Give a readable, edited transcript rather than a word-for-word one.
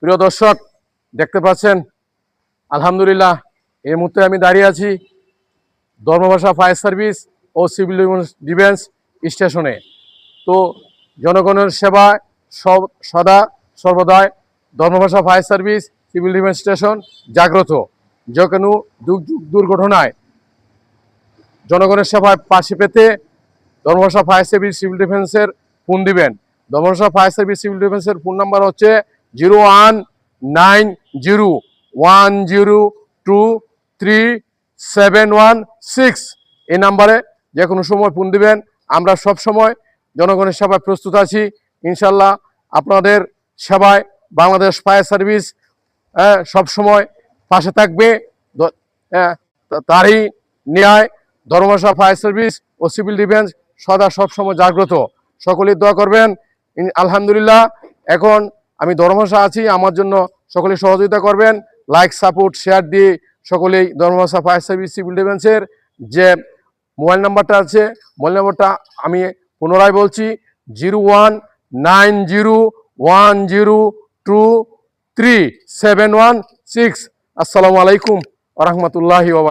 প্রিয় দর্শক, দেখতে পাচ্ছেন আলহামদুলিল্লাহ এই মুহূর্তে আমি দাঁড়িয়ে আছি ধর্মভাষা ফায়ার সার্ভিস ও সিভিল ডিফেন্স স্টেশনে। তো জনগণের সেবায় সদা সর্বদাই Dharmapasha fire service civil defence station জাগ্রত। যে কোনো দুর্ঘটনায় জনগণের সেবায় পাশে পেতে ধর্মভাষা ফায়ার সার্ভিস সিভিল ডিফেন্সের ফোন দিবেন। ধর্মভাষা ফায়ার সার্ভিস সিভিল ডিফেন্সের ফোন নাম্বার হচ্ছে 019010237716। এই নাম্বারে যে কোনো সময় ফোন দিবেন। আমরা সব সময় জনগণের সেবায় প্রস্তুত আছি। ইনশাল্লাহ আপনাদের সেবায় বাংলাদেশ ফায়ার সার্ভিস সব সময় পাশে থাকবে। তারই ন্যায় ধর্মভাষা ফায়ার সার্ভিস ও সিভিল ডিফেন্স সদা সবসময় জাগ্রত। সকলেই দোয়া করবেন। আলহামদুলিল্লাহ এখন আমি ধর্মভাষা আছি, আমার জন্য সকলেই সহযোগিতা করবেন। লাইক, সাপোর্ট, শেয়ার দিয়ে সকলেই ধর্মভাষা ফায়ার সার্ভিস সিভিল ডিফেন্সের যে মোবাইল নাম্বারটা আছে, মোবাইল নাম্বারটা আমি পুনরায় বলছি 019010237716। আসসালামু আলাইকুম ওয়া রাহমাতুল্লাহি ওয়া বারাকাতুহু।